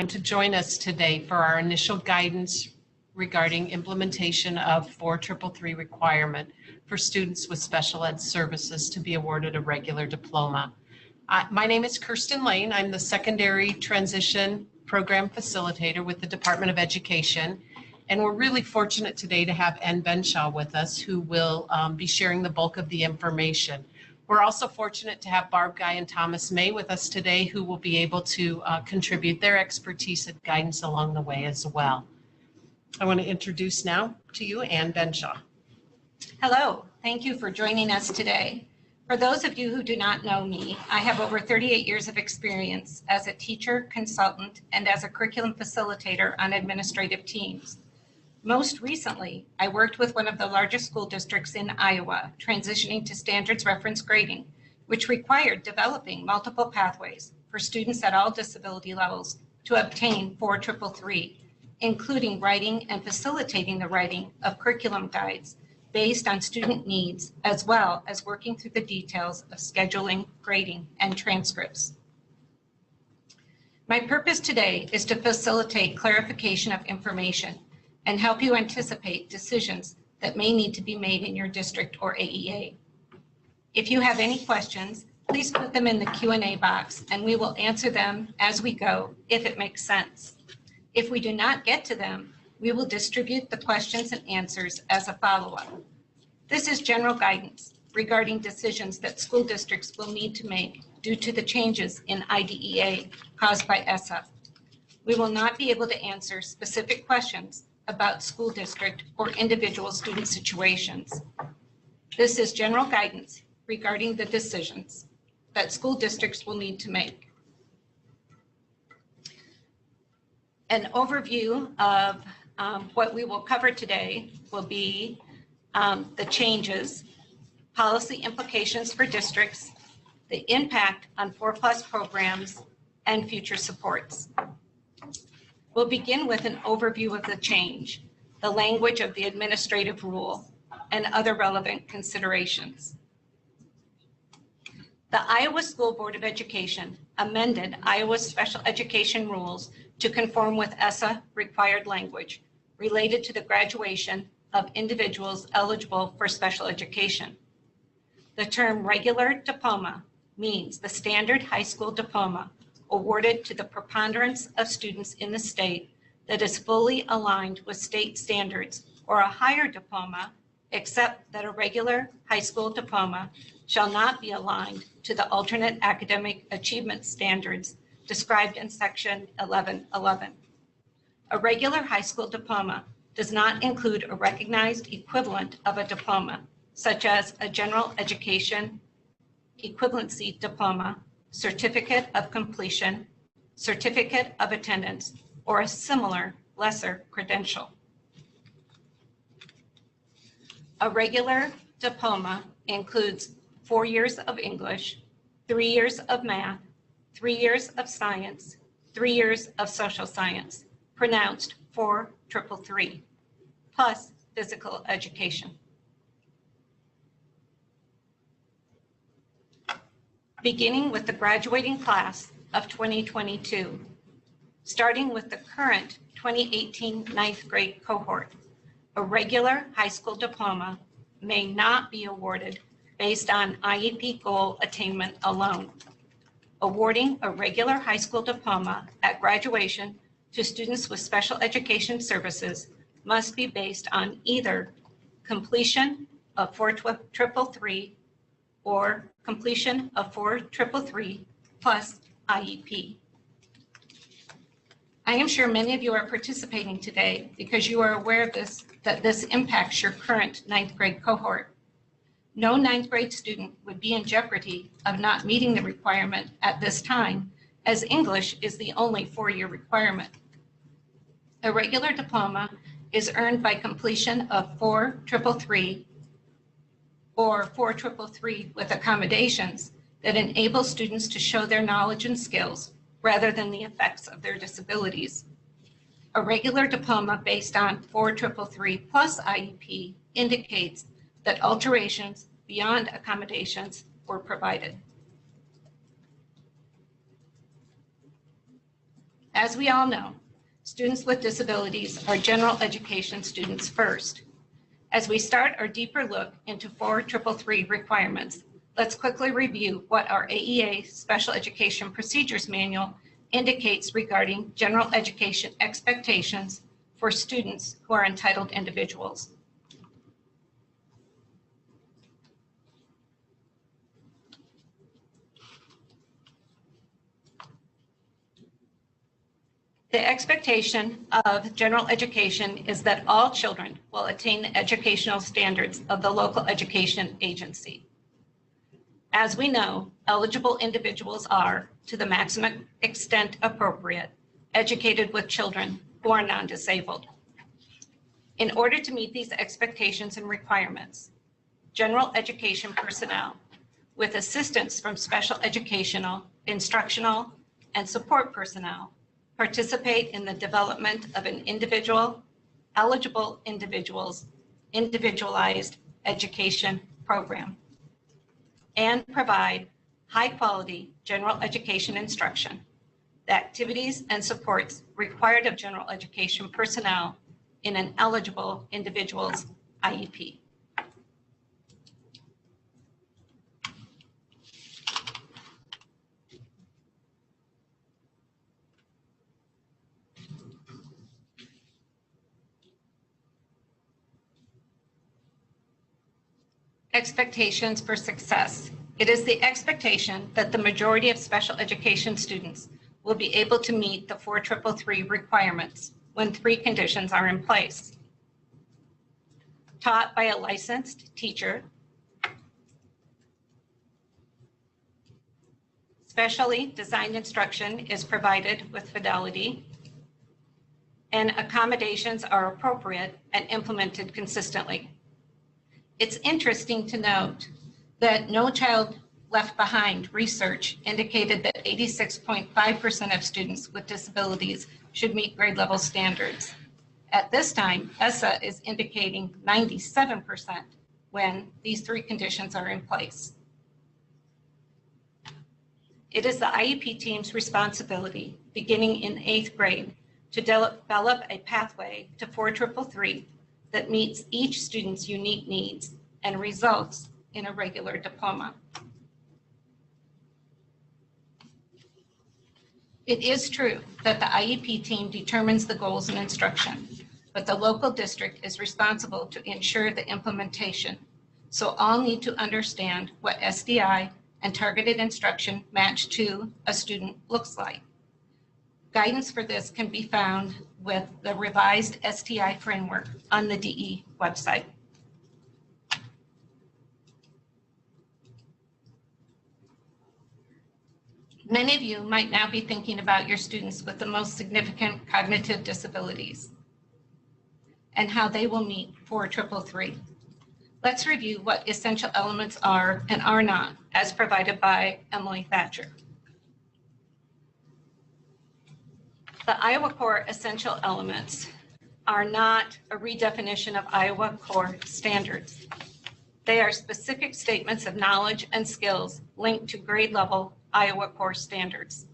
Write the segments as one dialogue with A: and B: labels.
A: to join us today for our initial guidance regarding implementation of 4333 requirement for students with special ed services to be awarded a regular diploma. My name is Kirsten Lane. I'm the Secondary Transition Program Facilitator with the Department of Education. And we're really fortunate today to have Ann Benshaw with us, who will be sharing the bulk of the information. We're also fortunate to have Barb Guy and Thomas May with us today, who will be able to contribute their expertise and guidance along the way as well. I want to introduce now to you Ann Benshaw.
B: Hello, thank you for joining us today. For those of you who do not know me, I have over 38 years of experience as a teacher, consultant, and as a curriculum facilitator on administrative teams. Most recently, I worked with one of the largest school districts in Iowa, transitioning to standards reference grading, which required developing multiple pathways for students at all disability levels to obtain 4333, including writing and facilitating the writing of curriculum guides based on student needs, as well as working through the details of scheduling, grading, and transcripts. My purpose today is to facilitate clarification of information and help you anticipate decisions that may need to be made in your district or AEA. If you have any questions, please put them in the Q&A box and we will answer them as we go if it makes sense. If we do not get to them, we will distribute the questions and answers as a follow-up. This is general guidance regarding decisions that school districts will need to make due to the changes in IDEA caused by ESSA. We will not be able to answer specific questions about school district or individual student situations. This is general guidance regarding the decisions that school districts will need to make. An overview of what we will cover today will be the changes, policy implications for districts, the impact on 4+ programs, and future supports. We'll begin with an overview of the change, the language of the administrative rule, and other relevant considerations. The Iowa School Board of Education amended Iowa's special education rules to conform with ESSA-required language related to the graduation of individuals eligible for special education. The term regular diploma means the standard high school diploma awarded to the preponderance of students in the state that is fully aligned with state standards, or a higher diploma, except that a regular high school diploma shall not be aligned to the alternate academic achievement standards described in section 1111. A regular high school diploma does not include a recognized equivalent of a diploma, such as a general education equivalency diploma, certificate of completion, certificate of attendance, or a similar lesser credential. A regular diploma includes 4 years of English, 3 years of math, 3 years of science, 3 years of social science, pronounced 4333, plus physical education. Beginning with the graduating class of 2022, starting with the current 2018 ninth grade cohort, a regular high school diploma may not be awarded based on IEP goal attainment alone. Awarding a regular high school diploma at graduation to students with special education services must be based on either completion of 4333 or completion of 4333 plus IEP. I am sure many of you are participating today because you are aware of that this impacts your current ninth grade cohort. No ninth grade student would be in jeopardy of not meeting the requirement at this time, as English is the only 4-year requirement. A regular diploma is earned by completion of 4333 or 4333 with accommodations that enable students to show their knowledge and skills rather than the effects of their disabilities. A regular diploma based on 4333 plus IEP indicates that alterations beyond accommodations were provided. As we all know, students with disabilities are general education students first. As we start our deeper look into 4333 requirements, let's quickly review what our AEA Special Education Procedures Manual indicates regarding general education expectations for students who are entitled individuals. The expectation of general education is that all children will attain the educational standards of the local education agency. As we know, eligible individuals are, to the maximum extent appropriate, educated with children who are non-disabled. In order to meet these expectations and requirements, general education personnel, with assistance from special educational, instructional, and support personnel, participate in the development of an eligible individuals' individualized education program, and provide high-quality general education instruction, the activities and supports required of general education personnel in an eligible individual's IEP. Expectations for success. It is the expectation that the majority of special education students will be able to meet the 4333 requirements when 3 conditions are in place. Taught by a licensed teacher, specially designed instruction is provided with fidelity, and accommodations are appropriate and implemented consistently. It's interesting to note that No Child Left Behind research indicated that 86.5% of students with disabilities should meet grade level standards. At this time, ESSA is indicating 97% when these 3 conditions are in place. It is the IEP team's responsibility, beginning in 8th grade, to develop a pathway to 4333 that meets each student's unique needs and results in a regular diploma. It is true that the IEP team determines the goals and instruction, but the local district is responsible to ensure the implementation. So all need to understand what SDI and targeted instruction match to a student looks like. Guidance for this can be found with the revised STI framework on the DE website. Many of you might now be thinking about your students with the most significant cognitive disabilities and how they will meet 4333. Let's review what essential elements are and are not, as provided by Emily Thatcher. The Iowa Core essential elements are not a redefinition of Iowa Core standards. They are specific statements of knowledge and skills linked to grade level Iowa Core standards.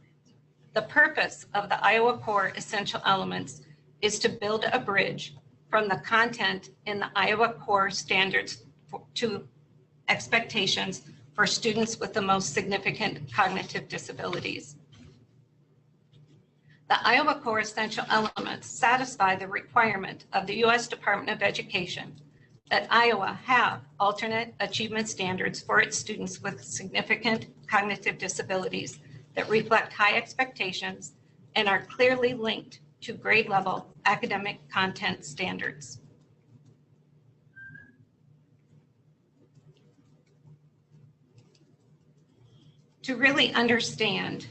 B: The purpose of the Iowa Core essential elements is to build a bridge from the content in the Iowa Core standards to expectations for students with the most significant cognitive disabilities. The Iowa Core essential elements satisfy the requirement of the U.S. Department of Education that Iowa have alternate achievement standards for its students with significant cognitive disabilities that reflect high expectations and are clearly linked to grade level academic content standards. To really understand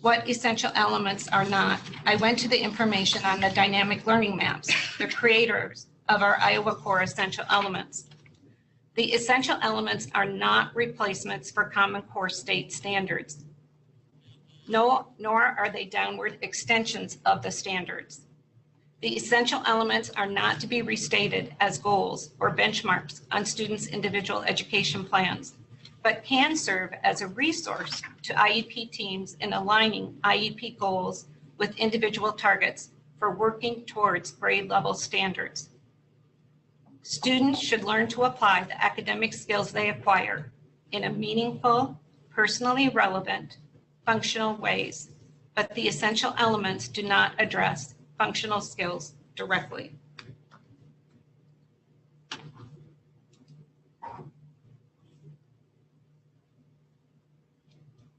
B: what essential elements are not, I went to the information on the dynamic learning maps, the creators of our Iowa Core essential elements. The essential elements are not replacements for Common Core state standards. No, nor are they downward extensions of the standards. The essential elements are not to be restated as goals or benchmarks on students' individual education plans, but can serve as a resource to IEP teams in aligning IEP goals with individual targets for working towards grade level standards. Students should learn to apply the academic skills they acquire in a meaningful, personally relevant, functional ways, but the essential elements do not address functional skills directly.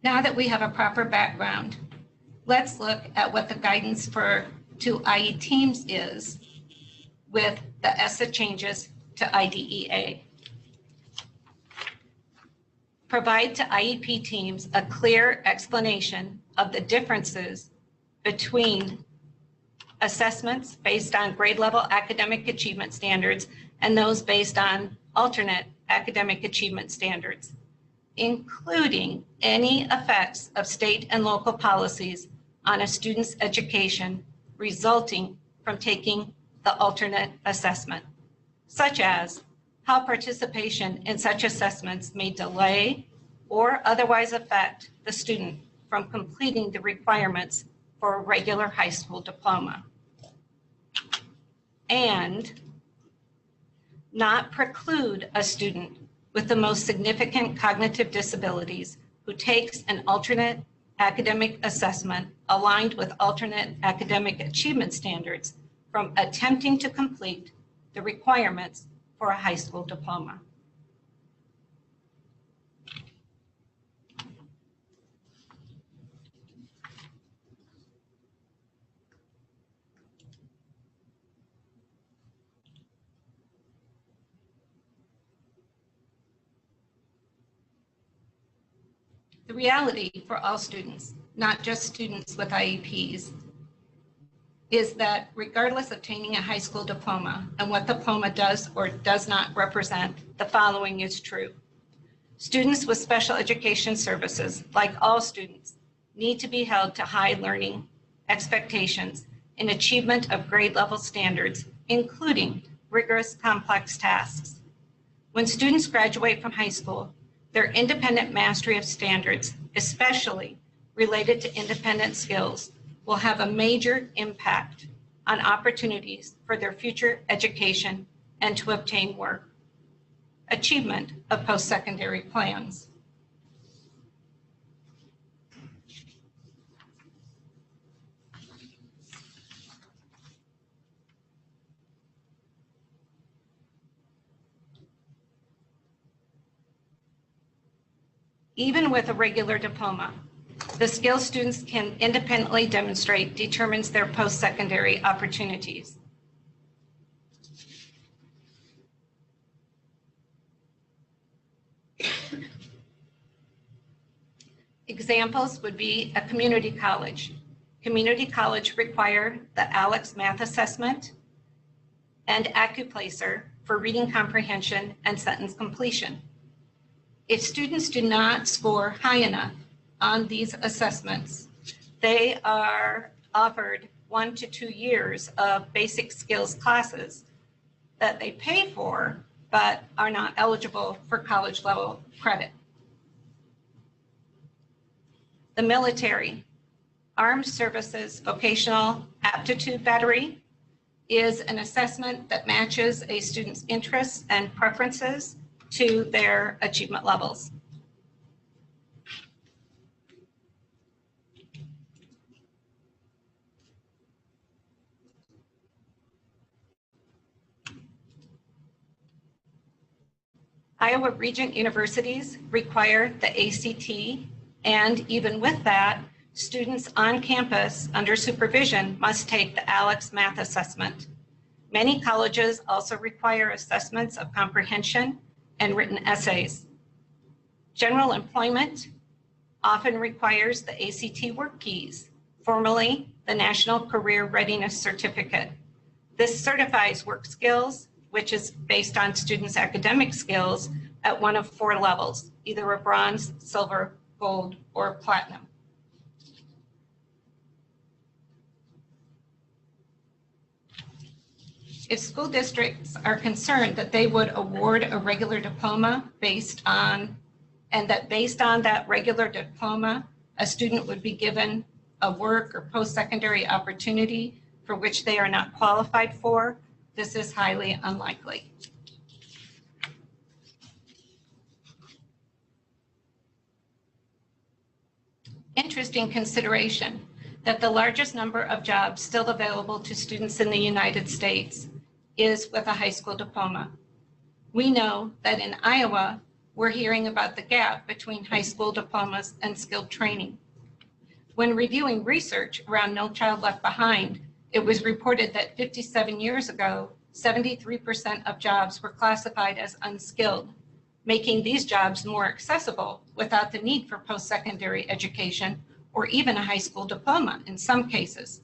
B: Now that we have a proper background, let's look at what the guidance to IE teams is with the ESSA changes to IDEA. Provide to IEP teams a clear explanation of the differences between assessments based on grade level academic achievement standards and those based on alternate academic achievement standards, including any effects of state and local policies on a student's education resulting from taking the alternate assessment, such as how participation in such assessments may delay or otherwise affect the student from completing the requirements for a regular high school diploma, and not preclude a student with the most significant cognitive disabilities who takes an alternate academic assessment aligned with alternate academic achievement standards from attempting to complete the requirements for a high school diploma. The reality for all students, not just students with IEPs, is that regardless of obtaining a high school diploma and what the diploma does or does not represent, the following is true. Students with special education services, like all students, need to be held to high learning expectations in achievement of grade level standards, including rigorous complex tasks. When students graduate from high school, their independent mastery of standards, especially related to independent skills, will have a major impact on opportunities for their future education and to obtain work. Achievement of post-secondary plans. Even with a regular diploma, the skills students can independently demonstrate determines their post-secondary opportunities. Examples would be a community college. Community college require the ALEKS math assessment and AccuPlacer for reading comprehension and sentence completion. If students do not score high enough on these assessments, they are offered 1 to 2 years of basic skills classes that they pay for, but are not eligible for college level credit. The military, Armed Services Vocational Aptitude Battery, is an assessment that matches a student's interests and preferences to their achievement levels. Iowa Regent universities require the ACT, and even with that, students on campus under supervision must take the ALEKS math assessment. Many colleges also require assessments of comprehension and written essays. General employment often requires the ACT work keys, formerly the National Career Readiness Certificate. This certifies work skills, which is based on students' academic skills at one of 4 levels, either a bronze, silver, gold, or platinum. If school districts are concerned that they would award a regular diploma based on that regular diploma, a student would be given a work or post-secondary opportunity for which they are not qualified for, this is highly unlikely. Interesting consideration that the largest number of jobs still available to students in the United States is with a high school diploma. We know that in Iowa, we're hearing about the gap between high school diplomas and skilled training. When reviewing research around No Child Left Behind, it was reported that 57 years ago, 73% of jobs were classified as unskilled, making these jobs more accessible without the need for post-secondary education or even a high school diploma in some cases.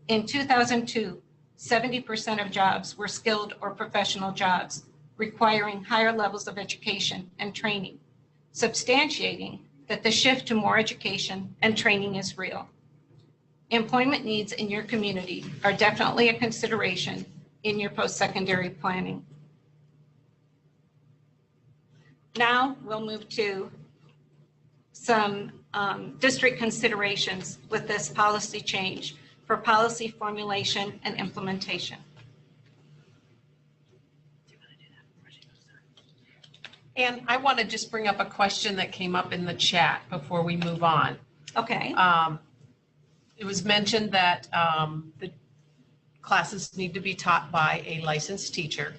B: In 2002, 70% of jobs were skilled or professional jobs, requiring higher levels of education and training, substantiating that the shift to more education and training is real. Employment needs in your community are definitely a consideration in your post-secondary planning. Now we'll move to some district considerations with this policy change for policy formulation and implementation.
A: And I want to just bring up a question that came up in the chat before we move on.
B: Okay.
A: It was mentioned that the classes need to be taught by a licensed teacher.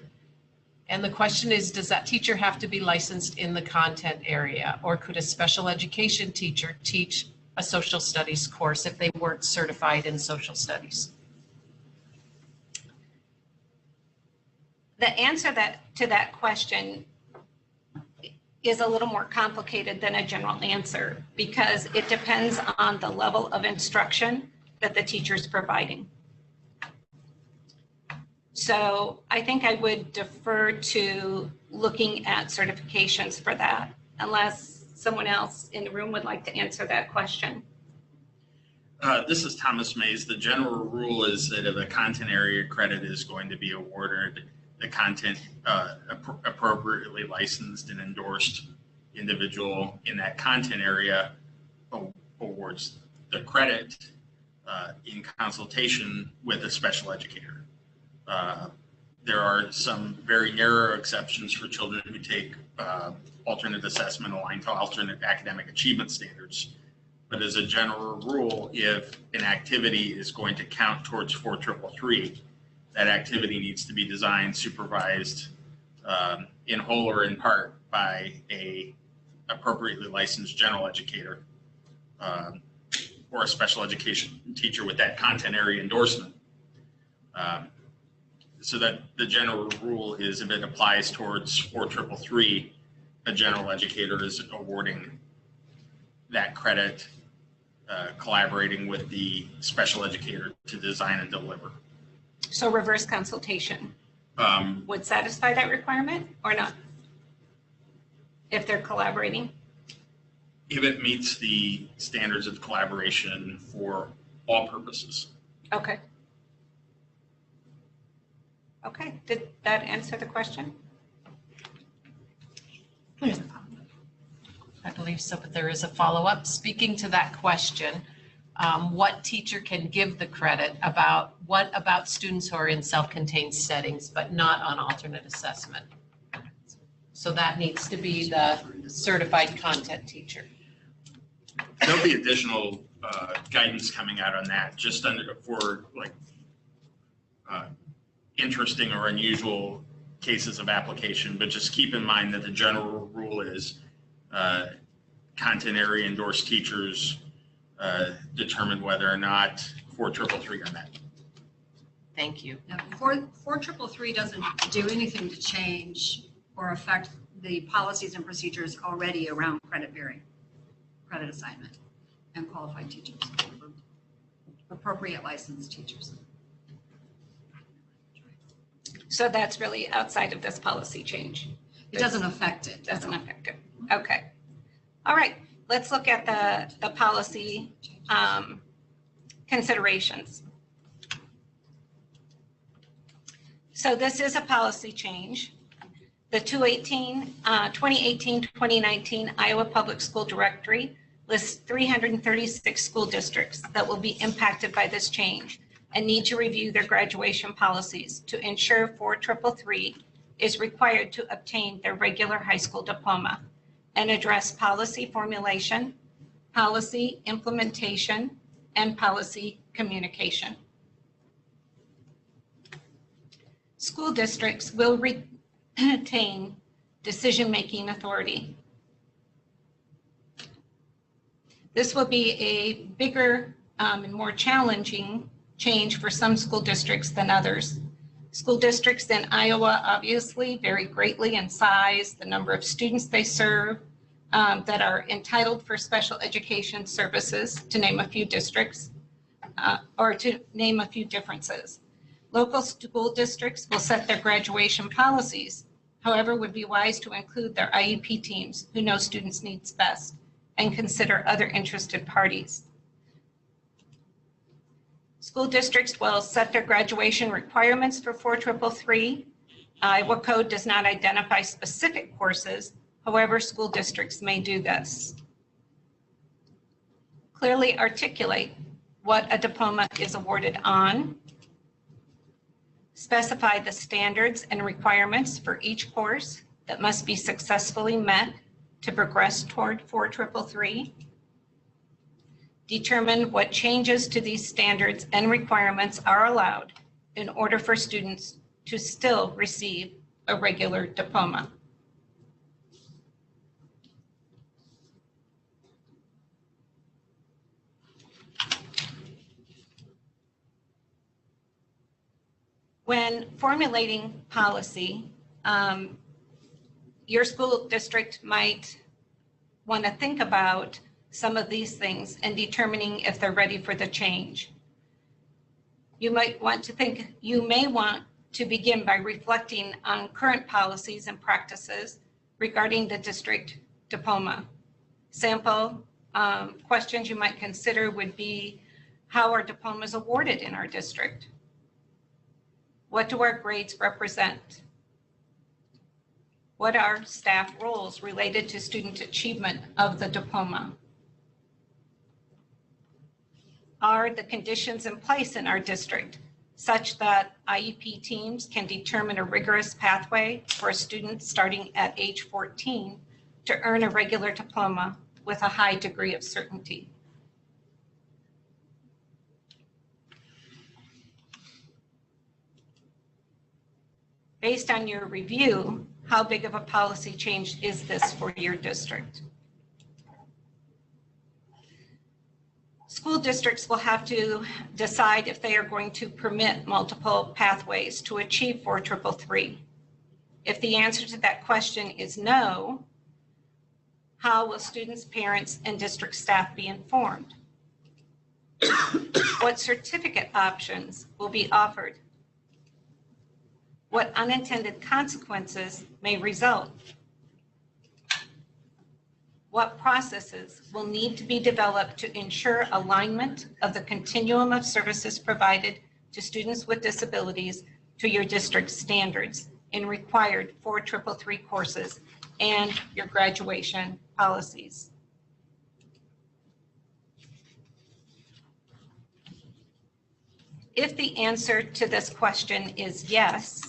A: And the question is, does that teacher have to be licensed in the content area, or could a special education teacher teach a social studies course if they weren't certified in social studies?
B: The answer to that question is a little more complicated than a general answer because it depends on the level of instruction that the teacher is providing. So I think I would defer to looking at certifications for that, unless someone else in the room would like to answer that question.
C: This is Thomas Mays. The general rule is that if a content area credit is going to be awarded, the content appropriately licensed and endorsed individual in that content area awards the credit in consultation with a special educator. There are some very narrow exceptions for children who take alternate assessment aligned to alternate academic achievement standards. But as a general rule, if an activity is going to count towards 4333, that activity needs to be designed, supervised in whole or in part by a appropriately licensed general educator or a special education teacher with that content area endorsement. So that the general rule is if it applies towards 4333, a general educator is awarding that credit, collaborating with the special educator to design and deliver.
B: So reverse consultation would satisfy that requirement or not? If they're collaborating?
C: If it meets the standards of collaboration for all purposes.
B: Okay. Okay, did that answer the question?
A: I believe so, but there is a follow-up. Speaking to that question, what teacher can give the credit about what about students who are in self-contained settings but not on alternate assessment? So that needs to be the certified content teacher.
C: There'll be additional guidance coming out on that, just for like interesting or unusual cases of application. But just keep in mind that the general rule is content area endorsed teachers determine whether or not 4333 are met.
A: Thank you.
D: Now, 4333 doesn't do anything to change or affect the policies and procedures already around credit bearing, credit assignment, and qualified teachers, appropriate licensed teachers.
B: So that's really outside of this policy change.
D: It doesn't affect it.
B: Doesn't affect it. Okay. All right. Let's look at the policy considerations. So this is a policy change. The 2018-2019 Iowa Public School Directory lists 336 school districts that will be impacted by this change and need to review their graduation policies to ensure 4333 is required to obtain their regular high school diploma and address policy formulation, policy implementation, and policy communication. School districts will retain decision-making authority. This will be a bigger and more challenging change for some school districts than others. School districts in Iowa obviously vary greatly in size, the number of students they serve, that are entitled for special education services, to name a few districts, or to name a few differences. Local school districts will set their graduation policies, however, would be wise to include their IEP teams who know students' needs best and consider other interested parties. School districts will set their graduation requirements for 4333. Iowa code does not identify specific courses. However, school districts may do this. Clearly articulate what a diploma is awarded on. Specify the standards and requirements for each course that must be successfully met to progress toward 4333. Determine what changes to these standards and requirements are allowed in order for students to still receive a regular diploma. When formulating policy, your school district might want to think about some of these things and determining if they're ready for the change. You may want to begin by reflecting on current policies and practices regarding the district diploma. Sample questions you might consider would be, how are diplomas awarded in our district? What do our grades represent? What are staff roles related to student achievement of the diploma? Are the conditions in place in our district such that IEP teams can determine a rigorous pathway for a student starting at age 14 to earn a regular diploma with a high degree of certainty? Based on your review, how big of a policy change is this for your district? School districts will have to decide if they are going to permit multiple pathways to achieve 4333. If the answer to that question is no, how will students, parents, and district staff be informed? What certificate options will be offered? What unintended consequences may result? What processes will need to be developed to ensure alignment of the continuum of services provided to students with disabilities to your district standards in required 4333 courses and your graduation policies? If the answer to this question is yes,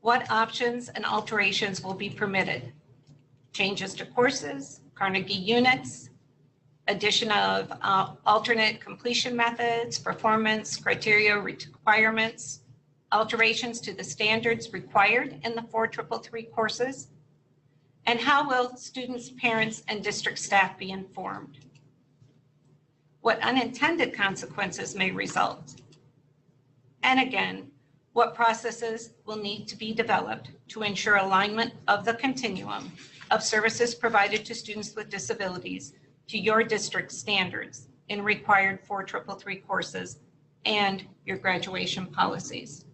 B: what options and alterations will be permitted? Changes to courses, Carnegie units, addition of alternate completion methods, performance criteria requirements, alterations to the standards required in the 4333 courses, and how will students, parents, and district staff be informed? What unintended consequences may result? And again, what processes will need to be developed to ensure alignment of the continuum of services provided to students with disabilities to your district standards in required 4333 courses and your graduation policies?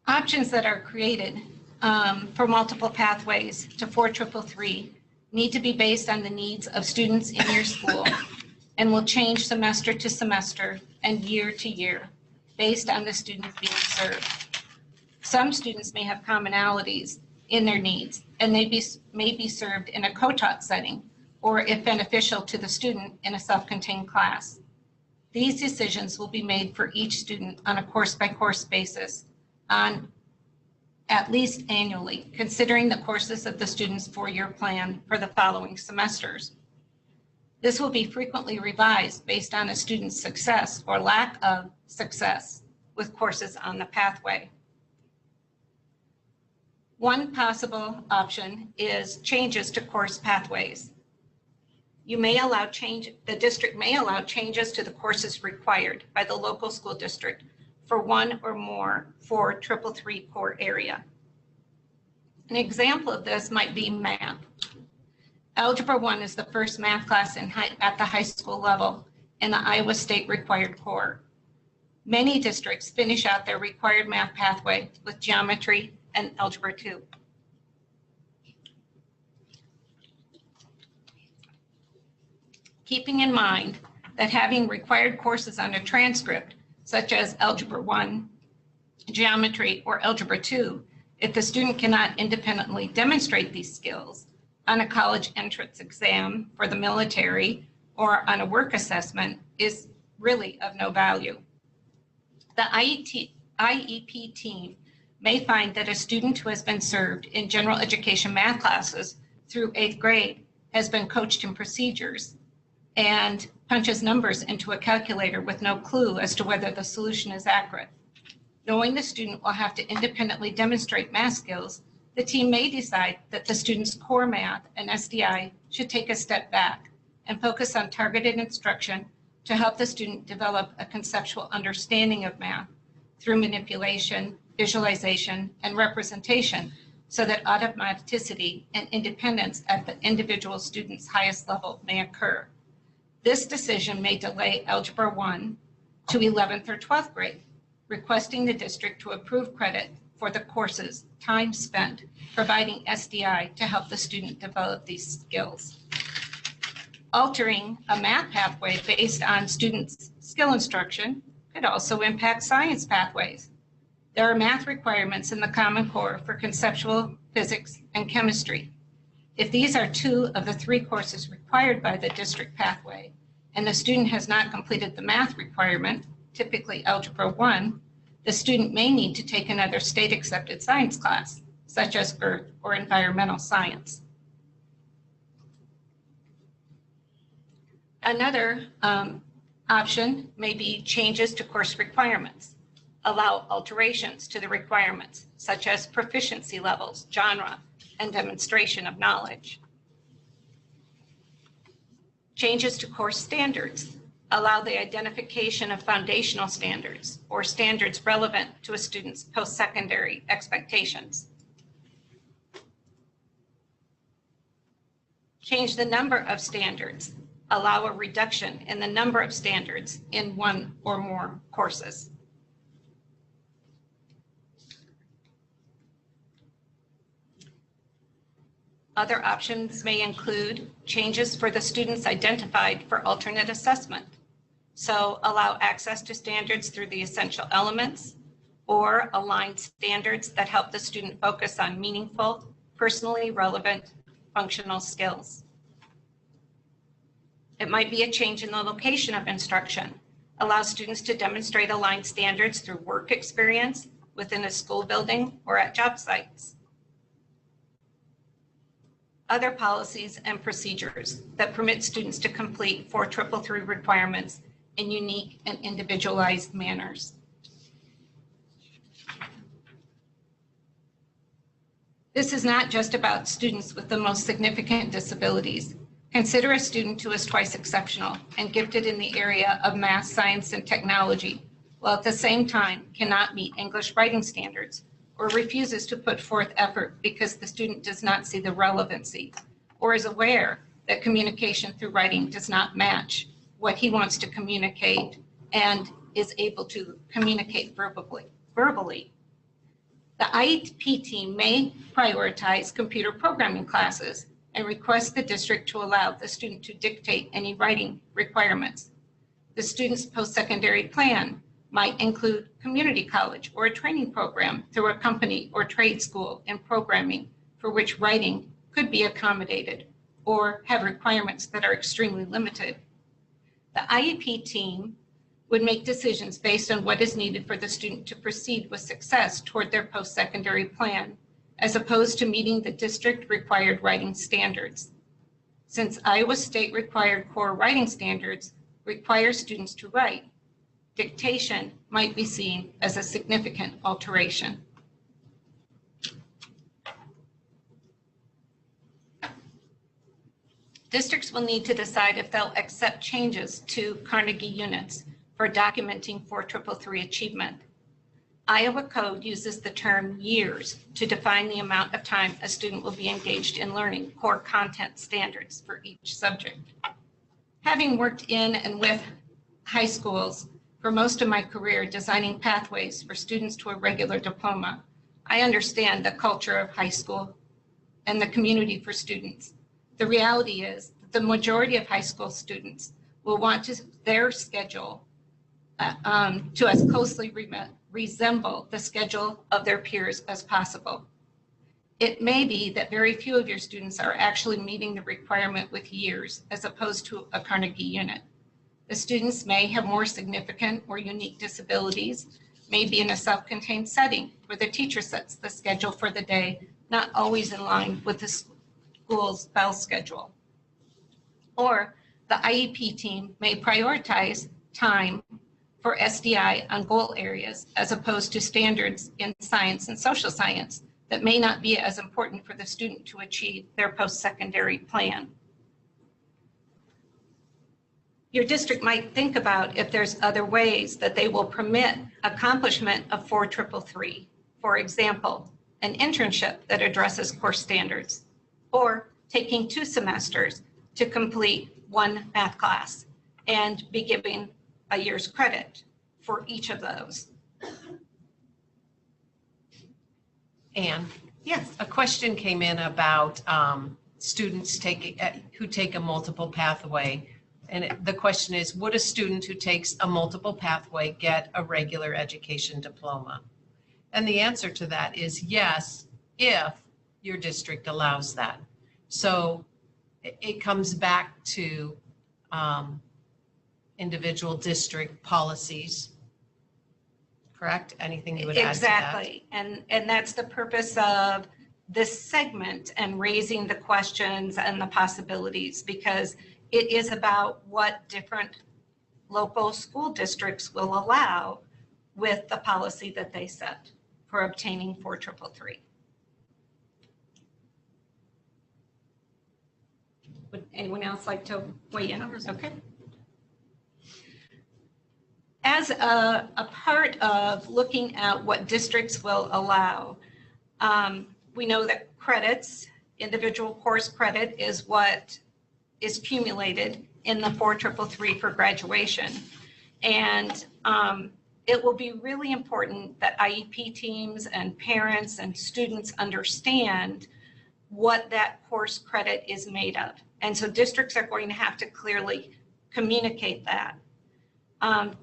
B: Options that are created for multiple pathways to 4333 need to be based on the needs of students in your school and will change semester to semester and year to year based on the students being served. Some students may have commonalities in their needs, and they may be served in a co-taught setting, or if beneficial to the student, in a self-contained class. These decisions will be made for each student on a course-by-course basis, at least annually, considering the courses of the student's four-year plan for the following semesters. This will be frequently revised based on a student's success or lack of success with courses on the pathway. One possible option is changes to course pathways. The district may allow changes to the courses required by the local school district for one or more 433 core area. An example of this might be math. Algebra 1 is the first math class at the high school level in the Iowa State required core. Many districts finish out their required math pathway with geometry and algebra 2. Keeping in mind that having required courses on a transcript, such as Algebra 1, Geometry, or Algebra 2, if the student cannot independently demonstrate these skills on a college entrance exam for the military or on a work assessment, is really of no value. The IEP team may find that a student who has been served in general education math classes through 8th grade has been coached in procedures and punches numbers into a calculator with no clue as to whether the solution is accurate. Knowing the student will have to independently demonstrate math skills, the team may decide that the student's core math and SDI should take a step back and focus on targeted instruction to help the student develop a conceptual understanding of math through manipulation, visualization, and representation, so that automaticity and independence at the individual student's highest level may occur. This decision may delay Algebra 1 to 11th or 12th grade, requesting the district to approve credit for the courses time spent providing SDI to help the student develop these skills. Altering a math pathway based on students' skill instruction could also impact science pathways. There are math requirements in the Common Core for conceptual physics and chemistry. If these are 2 of the 3 courses required by the district pathway, and the student has not completed the math requirement, typically Algebra 1, the student may need to take another state-accepted science class, such as earth or environmental science. Another option may be changes to course requirements. Allow alterations to the requirements, such as proficiency levels, genre, and demonstration of knowledge. Changes to course standards. Allow the identification of foundational standards or standards relevant to a student's post-secondary expectations. Change the number of standards. Allow a reduction in the number of standards in 1 or more courses. Other options may include changes for the students identified for alternate assessment. So allow access to standards through the essential elements, or align standards that help the student focus on meaningful, personally relevant functional skills. It might be a change in the location of instruction. Allow students to demonstrate aligned standards through work experience within a school building or at job sites. Other policies and procedures that permit students to complete 433 requirements in unique and individualized manners. This is not just about students with the most significant disabilities. Consider a student who is twice exceptional and gifted in the area of math, science, and technology, while at the same time cannot meet English writing standards, or refuses to put forth effort because the student does not see the relevancy, or is aware that communication through writing does not match what he wants to communicate and is able to communicate verbally. The IEP team may prioritize computer programming classes and request the district to allow the student to dictate any writing requirements. The student's post-secondary plan might include community college or a training program through a company or trade school in programming for which writing could be accommodated or have requirements that are extremely limited. The IEP team would make decisions based on what is needed for the student to proceed with success toward their post-secondary plan, as opposed to meeting the district required writing standards. Since Iowa State required core writing standards require students to write, dictation might be seen as a significant alteration. Districts will need to decide if they'll accept changes to Carnegie units for documenting 4333 achievement. Iowa Code uses the term years to define the amount of time a student will be engaged in learning core content standards for each subject. Having worked in and with high schools for most of my career designing pathways for students to a regular diploma, I understand the culture of high school and the community for students. The reality is that the majority of high school students will want their schedule to as closely resemble the schedule of their peers as possible. It may be that very few of your students are actually meeting the requirement with years as opposed to a Carnegie unit. The students may have more significant or unique disabilities, may be in a self-contained setting where the teacher sets the schedule for the day, not always in line with the school's bell schedule. Or the IEP team may prioritize time for SDI on goal areas as opposed to standards in science and social science that may not be as important for the student to achieve their post-secondary plan. Your district might think about if there's other ways that they will permit accomplishment of 4333. For example, an internship that addresses course standards, or taking 2 semesters to complete 1 math class and be given a year's credit for each of those.
A: Anne,
B: Yes.
A: a question came in about students who take a multiple pathway. And the question is, would a student who takes a multiple pathway get a regular education diploma? And the answer to that is yes, if your district allows that. So it comes back to individual district policies, correct? Anything you would add to that?
B: Exactly. And that's the purpose of this segment and raising the questions and the possibilities, because it is about what different local school districts will allow with the policy that they set for obtaining 4333. Would anyone else like to weigh in? Okay. As a part of looking at what districts will allow, we know that credits, individual course credit, is what is accumulated in the 4333 for graduation. And it will be really important that IEP teams and parents and students understand what that course credit is made of. And so districts are going to have to clearly communicate that.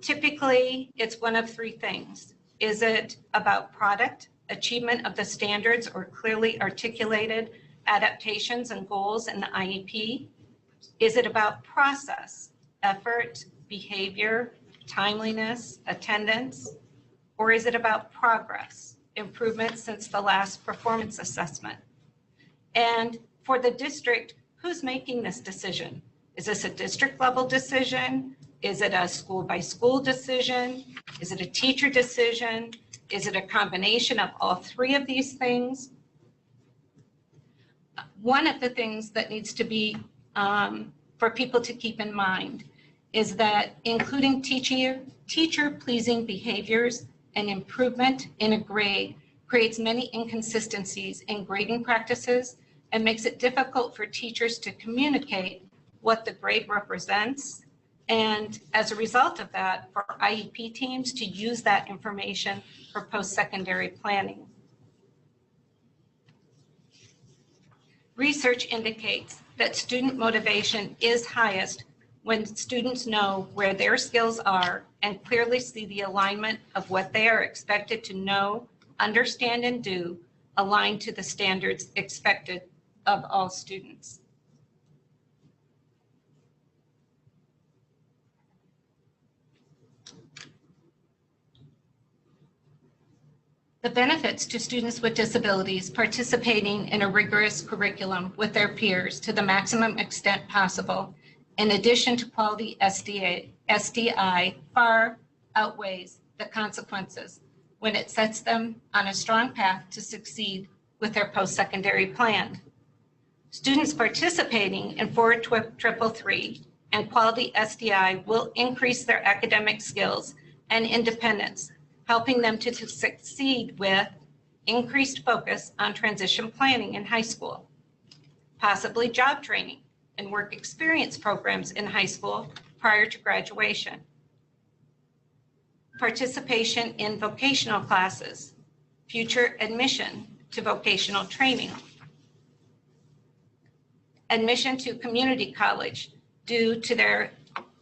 B: Typically, it's one of 3 things. Is it about product, achievement of the standards or clearly articulated adaptations and goals in the IEP? Is it about process, effort, behavior, timeliness, attendance? Or is it about progress, improvement since the last performance assessment? And for the district, who's making this decision? Is this a district level decision? Is it a school by school decision? Is it a teacher decision? Is it a combination of all 3 of these things? One of the things that needs to be for people to keep in mind is that including teacher pleasing behaviors and improvement in a grade creates many inconsistencies in grading practices and makes it difficult for teachers to communicate what the grade represents. And as a result of that, for IEP teams to use that information for post-secondary planning. Research indicates that student motivation is highest when students know where their skills are and clearly see the alignment of what they are expected to know, understand, and do aligned to the standards expected of all students. The benefits to students with disabilities participating in a rigorous curriculum with their peers to the maximum extent possible, in addition to quality SDI, far outweighs the consequences when it sets them on a strong path to succeed with their post-secondary plan. Students participating in 4-3-3 and quality SDI will increase their academic skills and independence, helping them to succeed with increased focus on transition planning in high school, possibly job training and work experience programs in high school prior to graduation, participation in vocational classes, future admission to vocational training, admission to community college due to their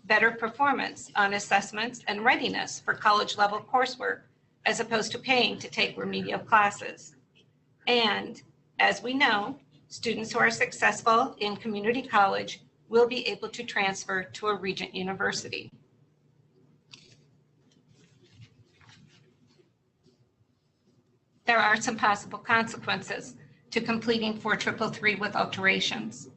B: better performance on assessments and readiness for college level coursework, as opposed to paying to take remedial classes. And as we know, students who are successful in community college will be able to transfer to a Regent university. There are some possible consequences to completing 4-3-3 with alterations.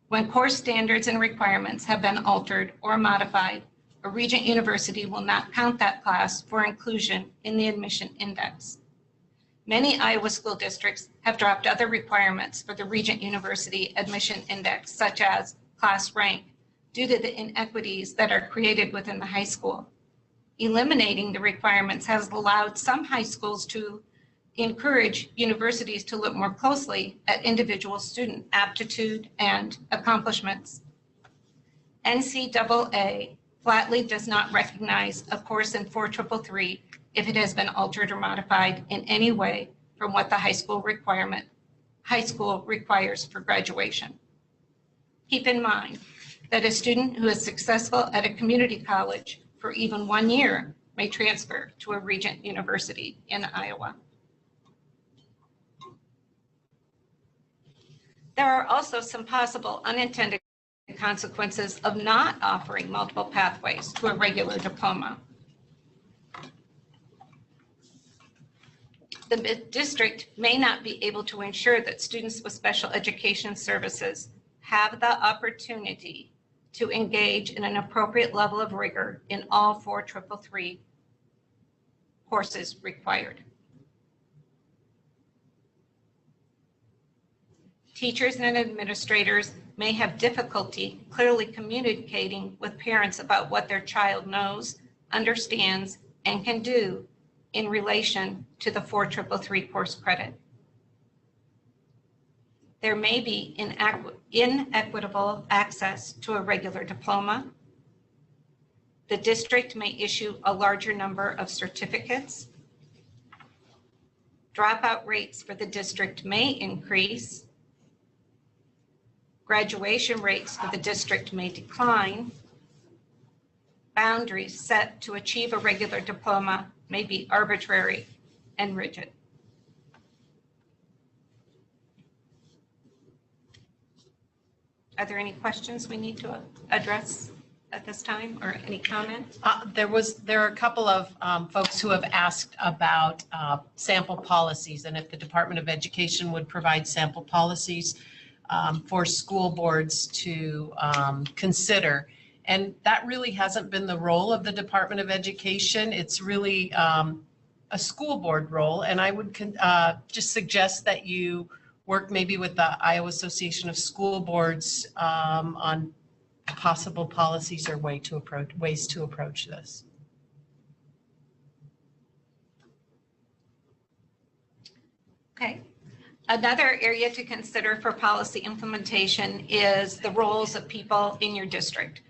B: When course standards and requirements have been altered or modified, a Regent university will not count that class for inclusion in the admission index. Many Iowa school districts have dropped other requirements for the Regent University admission index, such as class rank, due to the inequities that are created within the high school. Eliminating the requirements has allowed some high schools to encourage universities to look more closely at individual student aptitude and accomplishments. NCAA flatly does not recognize a course in 4-3-3 if it has been altered or modified in any way from what the high school requires for graduation. Keep in mind that a student who is successful at a community college for even 1 year may transfer to a Regent university in Iowa. There are also some possible unintended consequences of not offering multiple pathways to a regular diploma. The district may not be able to ensure that students with special education services have the opportunity to engage in an appropriate level of rigor in all 4-3-3 courses required. Teachers and administrators may have difficulty clearly communicating with parents about what their child knows, understands, and can do in relation to the 4-3-3 course credit. There may be inequitable access to a regular diploma. The district may issue a larger number of certificates. Dropout rates for the district may increase. Graduation rates for the district may decline. Boundaries set to achieve a regular diploma may be arbitrary and rigid. Are there any questions we need to address at this time, or any comments?
A: There are a couple of folks who have asked about sample policies, and if the Department of Education would provide sample policies for school boards to consider. And that really hasn't been the role of the Department of Education. It's really a school board role. And I would just suggest that you work maybe with the Iowa Association of School Boards on possible policies or ways to approach this.
B: Okay. Another area to consider for policy implementation is the roles of people in your district.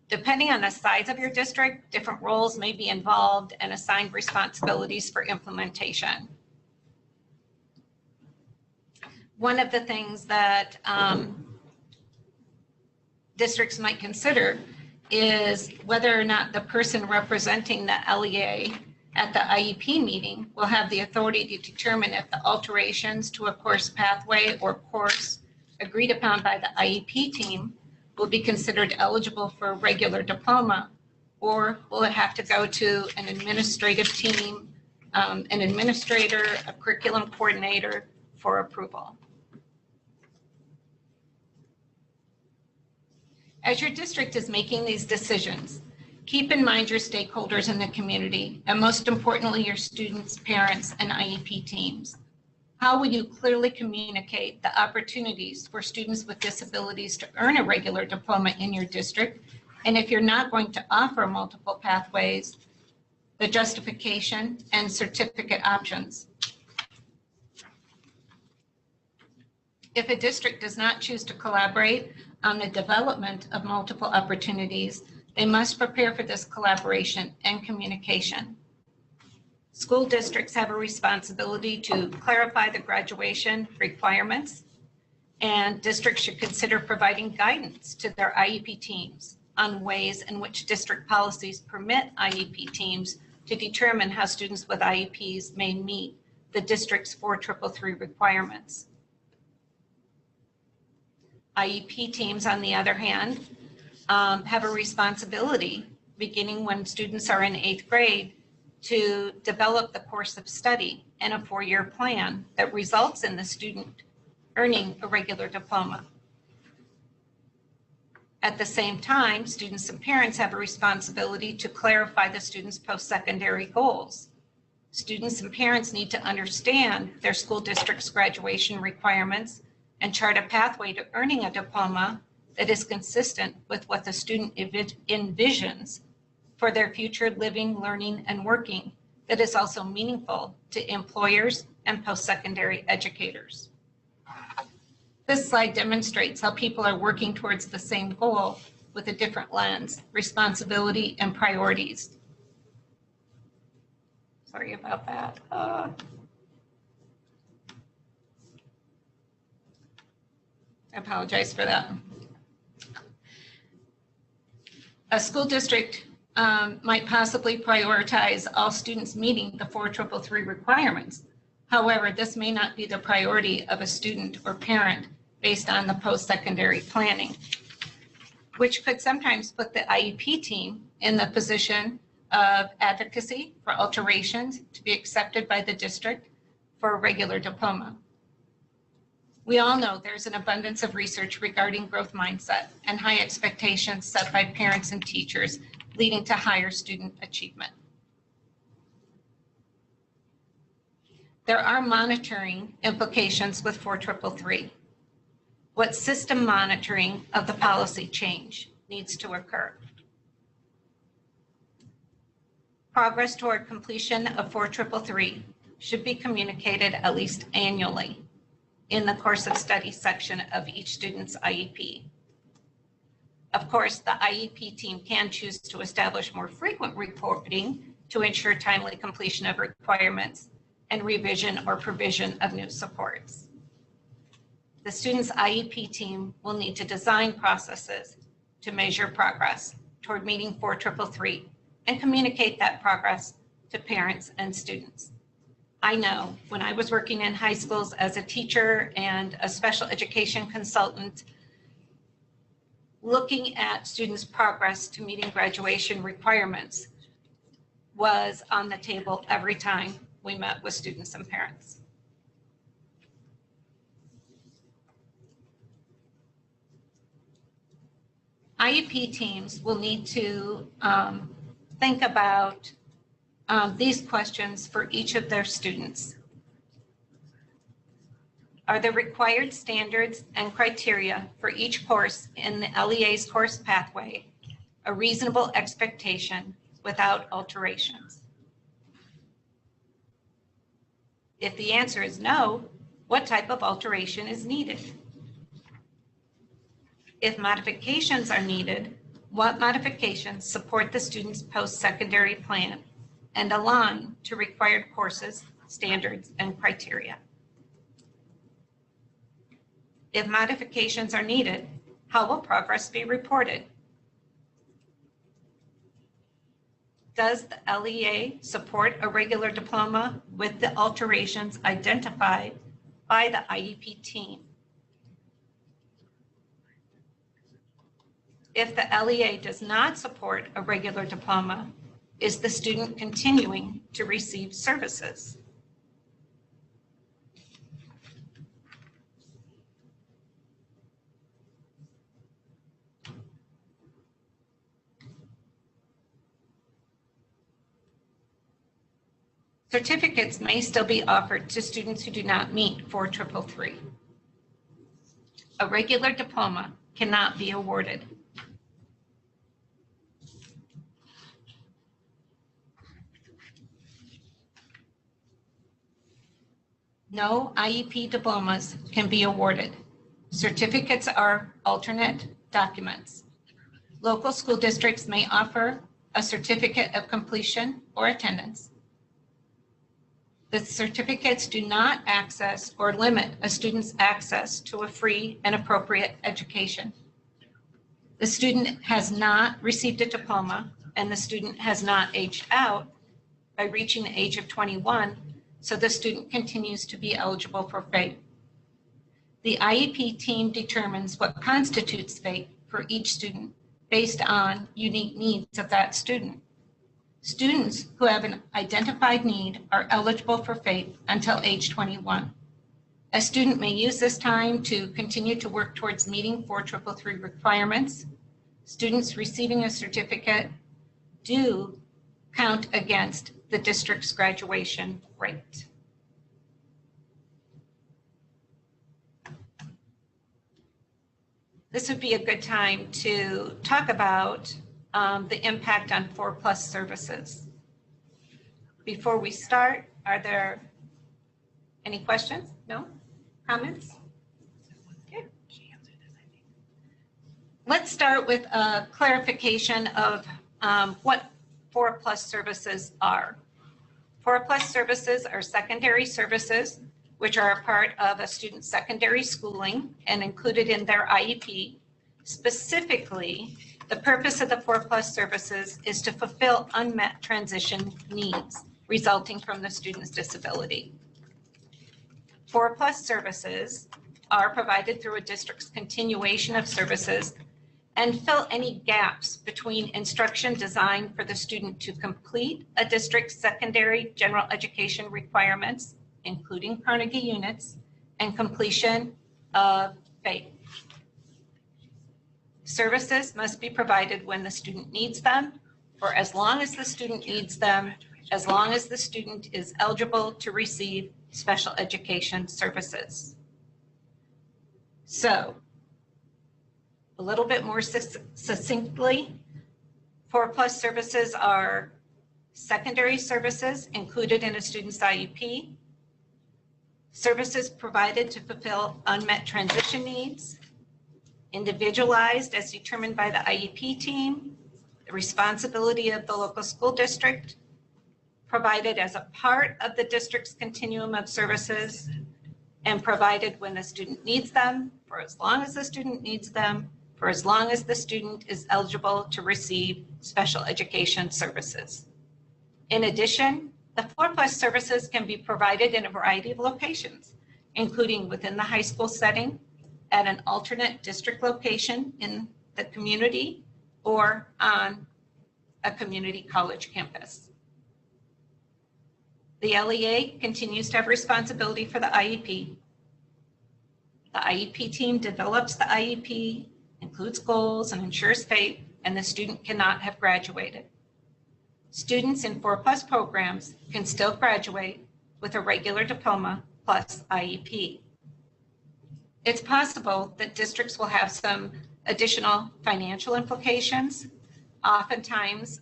B: Depending on the size of your district, different roles may be involved and assigned responsibilities for implementation. One of the things that districts might consider is whether or not the person representing the LEA at the IEP meeting will have the authority to determine if the alterations to a course pathway or course agreed upon by the IEP team will be considered eligible for a regular diploma, or will it have to go to an administrative team, an administrator, a curriculum coordinator for approval. As your district is making these decisions, keep in mind your stakeholders in the community, and most importantly, your students, parents, and IEP teams. How will you clearly communicate the opportunities for students with disabilities to earn a regular diploma in your district? And if you're not going to offer multiple pathways, the justification and certificate options. If a district does not choose to collaborate on the development of multiple opportunities, they must prepare for this collaboration and communication. School districts have a responsibility to clarify the graduation requirements, and districts should consider providing guidance to their IEP teams on ways in which district policies permit IEP teams to determine how students with IEPs may meet the district's 4333 requirements. IEP teams, on the other hand, have a responsibility beginning when students are in 8th grade to develop the course of study and a 4-year plan that results in the student earning a regular diploma. At the same time, students and parents have a responsibility to clarify the students' post-secondary goals. Students and parents need to understand their school district's graduation requirements and chart a pathway to earning a diploma that is consistent with what the student envisions for their future living, learning, and working, that is also meaningful to employers and post-secondary educators. This slide demonstrates how people are working towards the same goal with a different lens, responsibility, and priorities. Sorry about that. I apologize for that. A school district might possibly prioritize all students meeting the 4333 requirements. However, this may not be the priority of a student or parent based on the post-secondary planning, which could sometimes put the IEP team in the position of advocacy for alterations to be accepted by the district for a regular diploma. We all know there's an abundance of research regarding growth mindset and high expectations set by parents and teachers, leading to higher student achievement. There are monitoring implications with 4333. What system monitoring of the policy change needs to occur? Progress toward completion of 4333 should be communicated at least annually in the course of study section of each student's IEP. Of course, the IEP team can choose to establish more frequent reporting to ensure timely completion of requirements and revision or provision of new supports. The student's IEP team will need to design processes to measure progress toward meeting 4333 and communicate that progress to parents and students. I know when I was working in high schools as a teacher and a special education consultant, looking at students' progress to meeting graduation requirements was on the table every time we met with students and parents. IEP teams will need to think about these questions for each of their students. Are the required standards and criteria for each course in the LEA's course pathway a reasonable expectation without alterations? If the answer is no, what type of alteration is needed? If modifications are needed, what modifications support the student's post-secondary plan and align to required courses, standards, and criteria? If modifications are needed, how will progress be reported? Does the LEA support a regular diploma with the alterations identified by the IEP team? If the LEA does not support a regular diploma, is the student continuing to receive services? Certificates may still be offered to students who do not meet 4333. A regular diploma cannot be awarded. No IEP diplomas can be awarded. Certificates are alternate documents. Local school districts may offer a certificate of completion or attendance. The certificates do not access or limit a student's access to a free and appropriate education. The student has not received a diploma and the student has not aged out by reaching the age of 21, so the student continues to be eligible for FAPE. The IEP team determines what constitutes FAPE for each student based on unique needs of that student. Students who have an identified need are eligible for FAPE until age 21. A student may use this time to continue to work towards meeting 4333 requirements. Students receiving a certificate do count against the district's graduation rate. This would be a good time to talk about the impact on 4+ services. Before we start, are there any questions? No? Comments? Okay. Let's start with a clarification of what 4+ services are. 4+ services are secondary services, which are a part of a student's secondary schooling and included in their IEP. Specifically, the purpose of the 4+ services is to fulfill unmet transition needs resulting from the student's disability. 4+ services are provided through a district's continuation of services and fill any gaps between instruction designed for the student to complete a district's secondary general education requirements, including Carnegie units, and completion of FAPE. Services must be provided when the student needs them, or as long as the student needs them, as long as the student is eligible to receive special education services. So, a little bit more succinctly, 4+ services are secondary services included in a student's IEP, services provided to fulfill unmet transition needs, individualized as determined by the IEP team, the responsibility of the local school district, provided as a part of the district's continuum of services, and provided when the student needs them, for as long as the student needs them, for as long as the student is eligible to receive special education services. In addition, the 4+ services can be provided in a variety of locations, including within the high school setting, at an alternate district location in the community, or on a community college campus. The LEA continues to have responsibility for the IEP. The IEP team develops the IEP, includes goals, and ensures FAPE, and the student cannot have graduated. Students in 4+ programs can still graduate with a regular diploma plus IEP. It's possible that districts will have some additional financial implications. Oftentimes,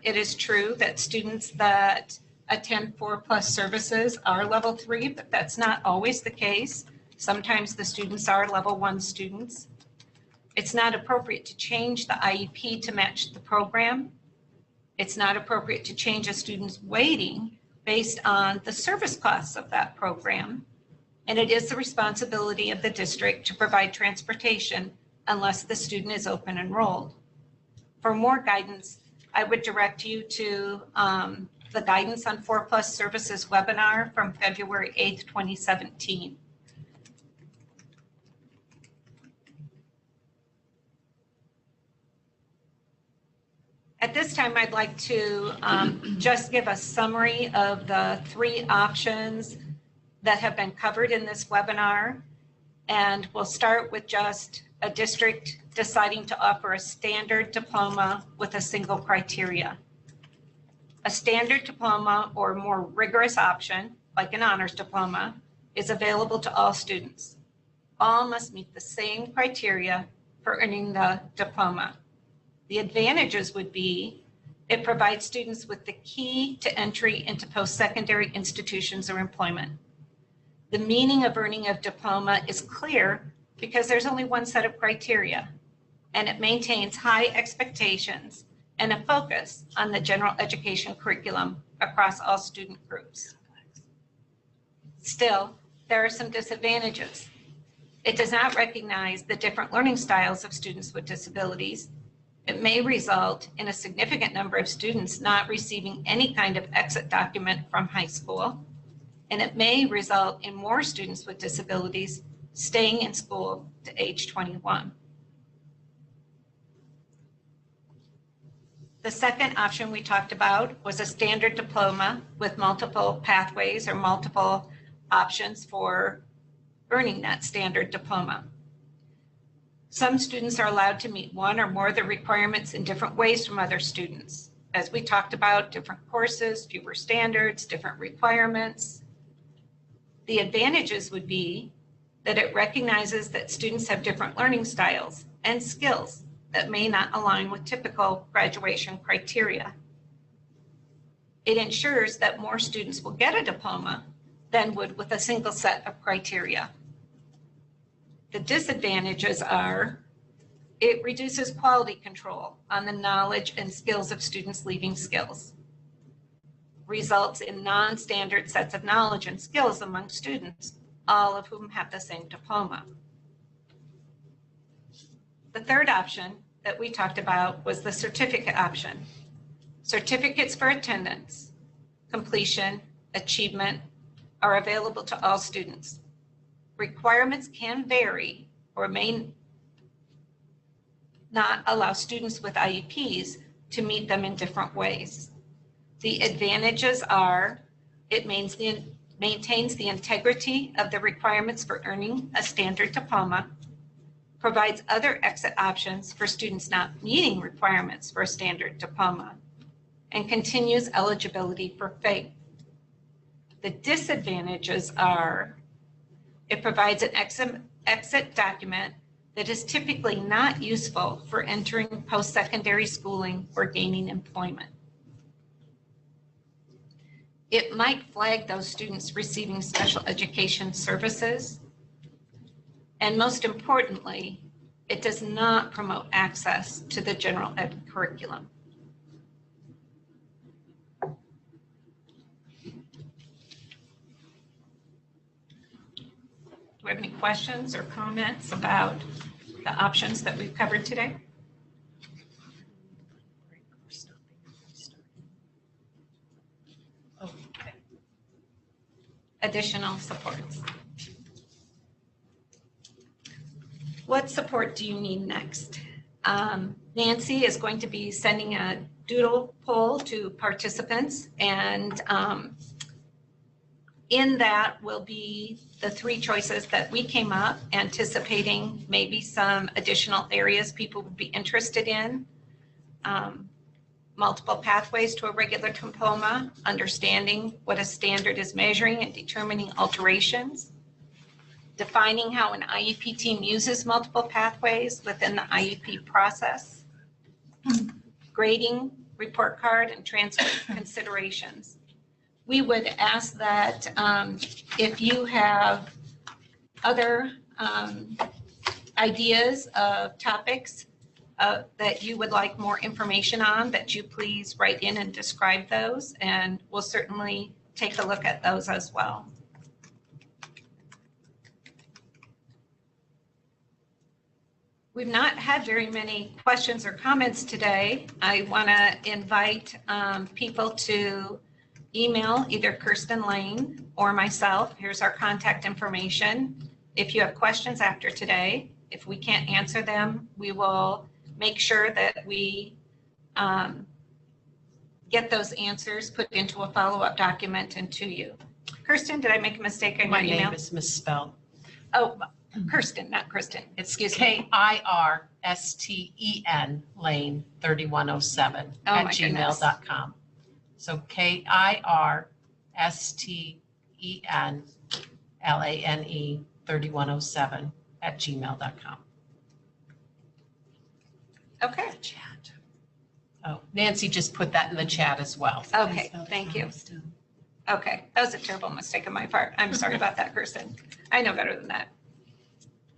B: it is true that students that attend 4+ services are level 3, but that's not always the case. Sometimes the students are level 1 students. It's not appropriate to change the IEP to match the program. It's not appropriate to change a student's weighting based on the service costs of that program. And it is the responsibility of the district to provide transportation unless the student is open enrolled. For more guidance, I would direct you to the Guidance on 4+ Services webinar from February 8th, 2017. At this time, I'd like to just give a summary of the 3 options that have been covered in this webinar. And we'll start with just a district deciding to offer a standard diploma with a single criteria. A standard diploma or more rigorous option, like an honors diploma, is available to all students. All must meet the same criteria for earning the diploma. The advantages would be it provides students with the key to entry into post-secondary institutions or employment. The meaning of earning a diploma is clear because there's only one set of criteria, and it maintains high expectations and a focus on the general education curriculum across all student groups. Still, there are some disadvantages. It does not recognize the different learning styles of students with disabilities. It may result in a significant number of students not receiving any kind of exit document from high school, and it may result in more students with disabilities staying in school to age 21. The second option we talked about was a standard diploma with multiple pathways or multiple options for earning that standard diploma. Some students are allowed to meet one or more of the requirements in different ways from other students. As we talked about, different courses, fewer standards, different requirements. The advantages would be that it recognizes that students have different learning styles and skills that may not align with typical graduation criteria. It ensures that more students will get a diploma than would with a single set of criteria. The disadvantages are it reduces quality control on the knowledge and skills of students leaving skills, results in non-standard sets of knowledge and skills among students, all of whom have the same diploma. The third option that we talked about was the certificate option. Certificates for attendance, completion, achievement are available to all students. Requirements can vary or may not allow students with IEPs to meet them in different ways. The advantages are it maintains the integrity of the requirements for earning a standard diploma, provides other exit options for students not meeting requirements for a standard diploma, and continues eligibility for FAPE. The disadvantages are it provides an exit document that is typically not useful for entering post-secondary schooling or gaining employment. It might flag those students receiving special education services. And most importantly, it does not promote access to the general ed curriculum. Do we have any questions or comments about the options that we've covered today? Okay. Additional supports. What support do you need next? Nancy is going to be sending a doodle poll to participants, and in that will be the 3 choices that we came up, anticipating maybe some additional areas people would be interested in. Multiple pathways to a regular diploma, understanding what a standard is measuring and determining alterations, defining how an IEP team uses multiple pathways within the IEP process, grading, report card, and transcript considerations. We would ask that if you have other ideas of topics that you would like more information on, that you please write in and describe those, and we'll certainly take a look at those as well. We've not had very many questions or comments today. I want to invite people to email either Kirsten Lane or myself. Here's our contact information. If you have questions after today, if we can't answer them, we will make sure that we get those answers put into a follow-up document and to you. Kirsten, did I make a mistake in your
A: My
B: email?
A: name is misspelled.
B: Oh, Kirsten, not Kristen.
A: It's Kirsten Lane 3107 at gmail.com. So KIRSTEN LANE 3107 at gmail.com.
B: Okay.
A: Chat. Oh, Nancy just put that in the chat as well.
B: Okay, thank you. Okay, that was a terrible mistake on my part. I'm sorry about that, Kirsten. I know better than that.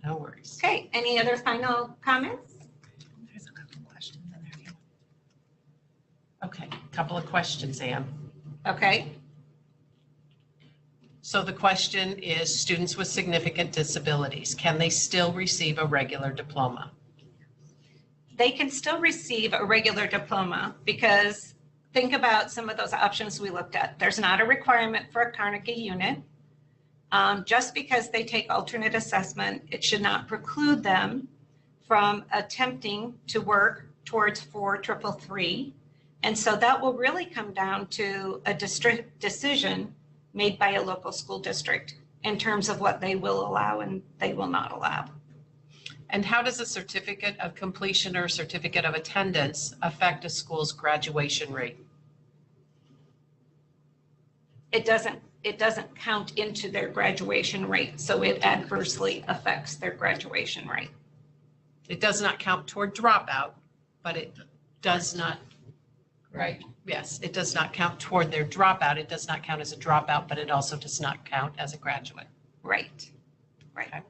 A: No worries.
B: Okay, any other final comments?
E: There's a couple questions in there.
A: Okay, couple of questions, Ann.
B: Okay,
A: So the question is, students with significant disabilities, can they still receive a regular diploma?
B: they can still receive a regular diploma because think about some of those options we looked at. There's not a requirement for a Carnegie unit. Just because they take alternate assessment, it should not preclude them from attempting to work towards 4.333. And so that will really come down to a district decision made by a local school district in terms of what they will allow and they will not allow.
A: And how does a certificate of completion or certificate of attendance affect a school's graduation rate?
B: It doesn't count into their graduation rate, so it adversely affects their graduation rate.
A: It does not count toward dropout, but it does not, right? Yes, it does not count toward their dropout. It does not count as a dropout, but it also does not count as a graduate.
B: Right, right.
A: Okay.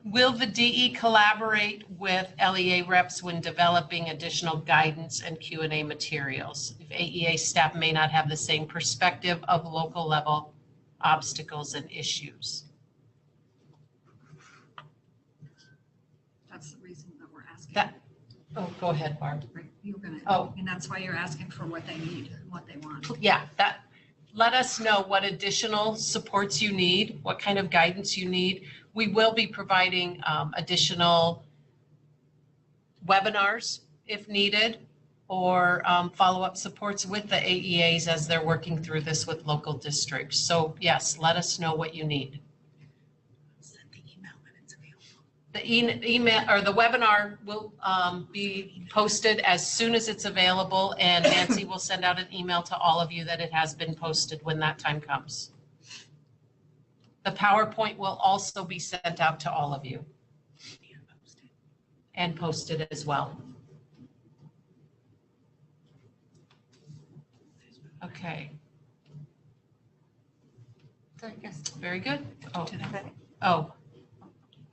A: Will the DE collaborate with LEA reps when developing additional guidance and Q&A materials? If AEA staff may not have the same perspective of local level obstacles and issues.
D: That's the reason that we're asking.
A: Oh, go ahead, Barb.
D: Right, you're gonna,
A: Oh.
D: and that's why you're asking for what they need, what they want.
A: Yeah, let us know what additional supports you need, what kind of guidance you need. We will be providing additional webinars if needed, or follow-up supports with the AEAs as they're working through this with local districts. So yes, let us know what you need.
E: Send the email when it's available.
A: The email or the webinar will be posted as soon as it's available, and Nancy will send out an email to all of you that it has been posted when that time comes. The PowerPoint will also be sent out to all of you and posted as well. Okay, very good.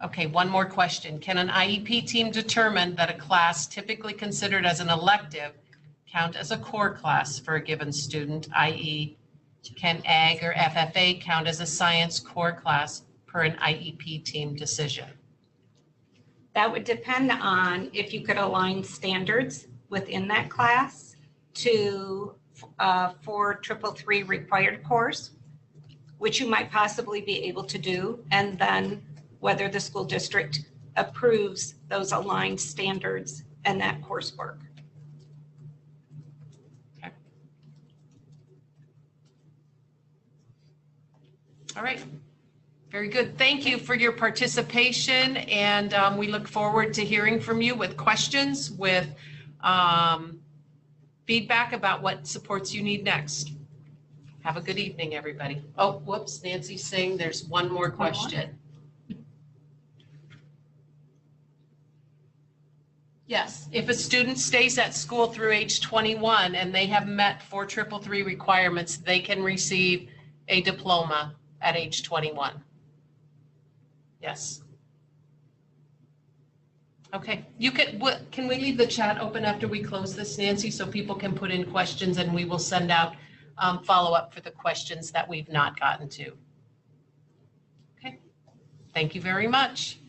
A: Okay, one more question. Can an IEP team determine that a class typically considered as an elective count as a core class for a given student, i.e., can AG or FFA count as a science core class per an IEP team decision?
B: That would depend on if you could align standards within that class to 4.333 required course, which you might possibly be able to do, and then whether the school district approves those aligned standards and that coursework.
A: Okay. All right. Very good. Thank you for your participation, and we look forward to hearing from you with questions, with feedback about what supports you need next. Have a good evening, everybody. Oh, whoops, Nancy's saying there's one more question. Yes, if a student stays at school through age 21 and they have met 4.333 requirements, they can receive a diploma at age 21. Yes. Okay, you can we leave the chat open after we close this, Nancy, so people can put in questions and we will send out follow-up for the questions that we've not gotten to. Okay, thank you very much.